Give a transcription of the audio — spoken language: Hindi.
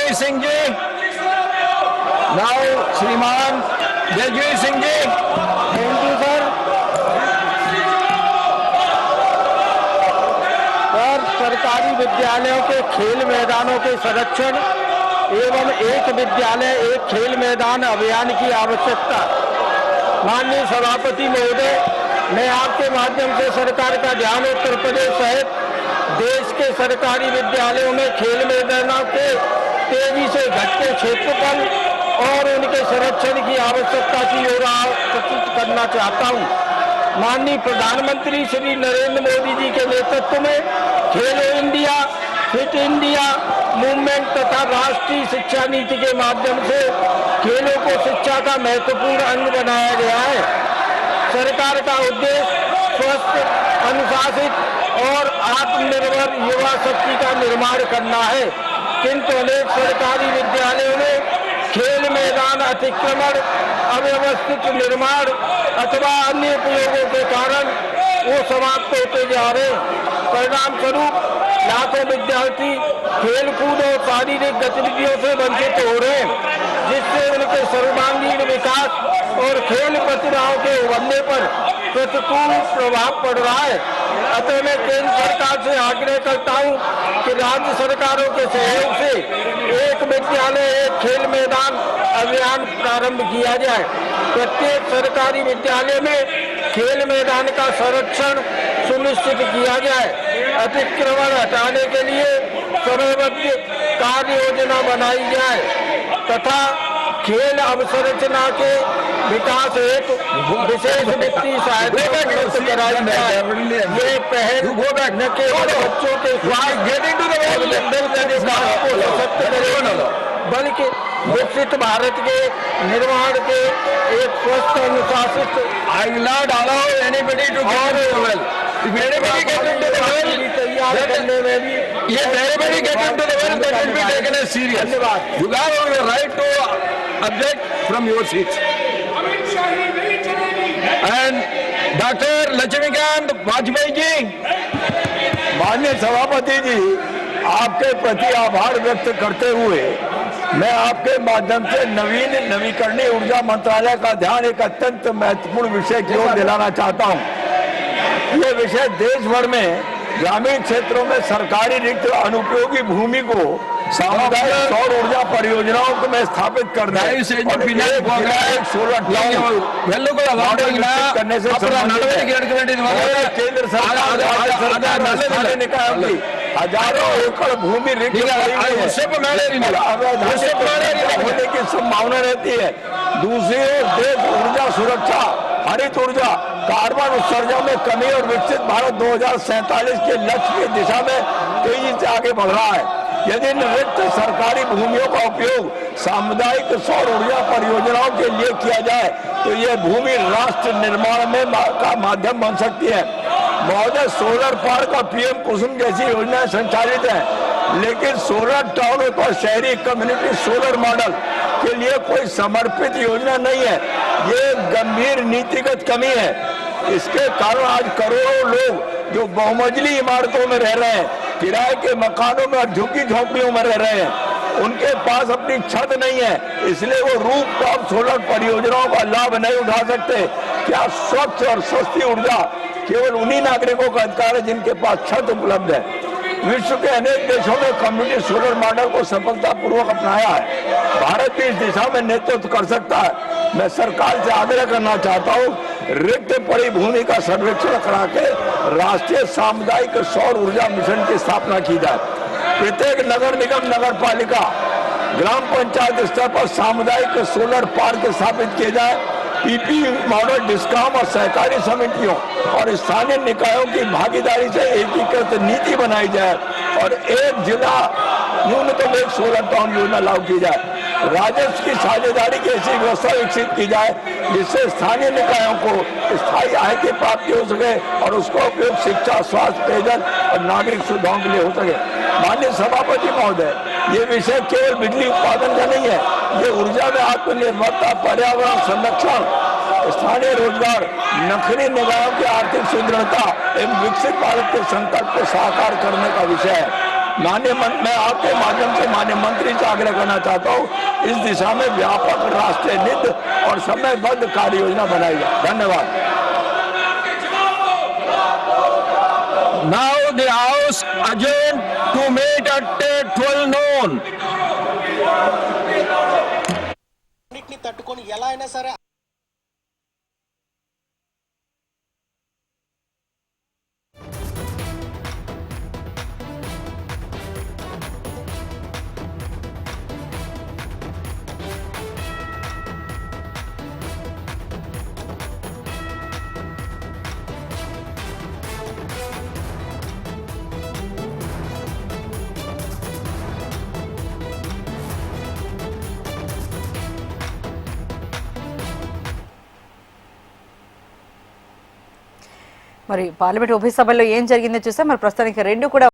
दिग्विजय सिंह जी, नाउ श्रीमान Digvijay Singh ji. Thank you sir. Sir, सरकारी विद्यालयों के खेल मैदानों के संरक्षण एवं एक विद्यालय एक खेल मैदान अभियान की आवश्यकता। माननीय सभापति महोदय, मैं आपके माध्यम से सरकार का ध्यान उत्तर प्रदेश सहित देश के सरकारी विद्यालयों में खेल मैदानों के तेजी से घटते क्षेत्रफल और उनके संरक्षण की आवश्यकता की ओर आकर्षित करना चाहता हूं। माननीय प्रधानमंत्री श्री नरेंद्र मोदी जी के नेतृत्व में खेलो इंडिया, फिट इंडिया मूवमेंट तथा राष्ट्रीय शिक्षा नीति के माध्यम से खेलों को शिक्षा का महत्वपूर्ण अंग बनाया गया है। सरकार का उद्देश्य स्वस्थ, अनुशासित और आत्मनिर्भर युवा शक्ति का निर्माण करना है, किंतु अनेक सरकारी विद्यालयों में खेल मैदान अतिक्रमण, अव्यवस्थित निर्माण अथवा अन्य उपयोगों के कारण वो समाप्त होते जा रहे हैं। परिणाम स्वरूप लाखों विद्यार्थी खेलकूद और शारीरिक गतिविधियों से वंचित हो रहे हैं, जिससे उनके सर्वांगीण विकास और खेल प्रतिभाओं के उभरने पर प्रतिकूल प्रभाव पड़ रहा है। अतः मैं केंद्र सरकार से आग्रह करता हूं कि राज्य सरकारों के सहयोग से एक विद्यालय एक खेल मैदान अभियान प्रारंभ किया जाए। प्रत्येक सरकारी विद्यालय में खेल मैदान का संरक्षण सुनिश्चित किया जाए। अतिक्रमण हटाने के लिए समयबद्ध कार्य योजना बनाई जाए तथा खेल अवसंरचना के विकास हेतु विशेष वित्तीय सहायता उपलब्ध कराई जाए। ये पहल न केवल बच्चों के सशक्त करेगी, बल्कि विकसित भारत के निर्माण के एक स्वस्थ अनुशासित I will not allow anybody to get into the well. If anybody gets into the well, तैयार करने में भी if anybody gets into the well, that will be taken as serious. धन्यवाद। You have the right to object from your seats. And Dr. Lakshmikant Vajpayee जी, माननीय सभापति जी, आपके प्रति आभार व्यक्त करते हुए मैं आपके माध्यम से नवीकरणीय ऊर्जा मंत्रालय का ध्यान एक अत्यंत महत्वपूर्ण विषय की ओर दिलाना चाहता हूं। ये विषय देश भर में ग्रामीण क्षेत्रों में सरकारी रिक्त अनुपयोगी भूमि को सामुदायिक सौर ऊर्जा परियोजनाओं में स्थापित करने और सोलर करने से केंद्र सरकार निकायों की हजारों एकड़ भूमि रिक्त होने की संभावना रहती है। दूसरी ओर देश ऊर्जा सुरक्षा, हरित ऊर्जा, कार्बन उत्सर्जन में कमी और विकसित भारत 2047 के लक्ष्य की दिशा में तेजी से आगे बढ़ रहा है। यदि रिक्त सरकारी भूमियों का उपयोग सामुदायिक सौर ऊर्जा परियोजनाओं के लिए किया जाए तो यह भूमि राष्ट्र निर्माण में का माध्यम बन सकती है। महोदय, सोलर पार्क और पीएम कुसुम जैसी योजनाएं संचालित हैं, लेकिन सोलर टाउन और शहरी कम्युनिटी सोलर मॉडल के लिए कोई समर्पित योजना नहीं है। ये गंभीर नीतिगत कमी है। इसके कारण आज करोड़ों लोग जो बहुमंजिली इमारतों में रह रहे हैं, किराए के मकानों में और झुग्गी झोंपड़ियों में रह रहे हैं, उनके पास अपनी छत नहीं है, इसलिए वो रूफटॉप सोलर परियोजनाओं का लाभ नहीं उठा सकते। क्या स्वच्छ और सस्ती ऊर्जा केवल उन्हीं नागरिकों का अधिकार है जिनके पास छत उपलब्ध है? विश्व के अनेक देशों में कम्युनिटी सोलर मॉडल को सफलतापूर्वक अपनाया है। भारत भी इस दिशा में नेतृत्व कर सकता है। मैं सरकार से आग्रह करना चाहता हूँ, रिक्त पड़ी भूमि का सर्वेक्षण करा के राष्ट्रीय सामुदायिक सौर ऊर्जा मिशन की स्थापना की जाए। प्रत्येक नगर निगम, नगर पालिका, ग्राम पंचायत स्तर पर सामुदायिक सोलर पार्क स्थापित किए जाए। पीपी मॉडल डिस्कॉम और सहकारी समितियों और स्थानीय निकायों की भागीदारी से एकीकृत नीति बनाई जाए और एक जिला न्यूनतम एक सोलर टाउन योजना लागू की जाए। राजस्व की साझेदारी की ऐसी व्यवस्था विकसित की जाए जिससे स्थानीय निकायों को स्थायी आय की प्राप्ति हो सके और उसका उपयोग शिक्षा, स्वास्थ्य, पेयजल और नागरिक सुविधाओं के लिए हो सके। माननीय सभापति महोदय, ये विषय केवल बिजली उत्पादन का नहीं है, ये ऊर्जा में आत्मनिर्भरता, पर्यावरण संरक्षण, स्थानीय रोजगार, नखरी निकायों की आर्थिक सुदृढ़ता एवं विकसित भारत के संकल्प को साकार करने का विषय है। मैं आपके माध्यम से माननीय मंत्री से आग्रह करना चाहता हूँ, इस दिशा में व्यापक राष्ट्रीय नीति और समयबद्ध कार्य योजना बनाई जाए। धन्यवाद। Now the House adjourned to meet at 12 noon. అన్నిటిని తట్టుకొని ఎలా అయినా సరే మరి పార్లమెంట్ ఉభయ సభల్లో ఏం జరిగిందో చూస్తే మరి ప్రస్తుతానికి రెండు కూడా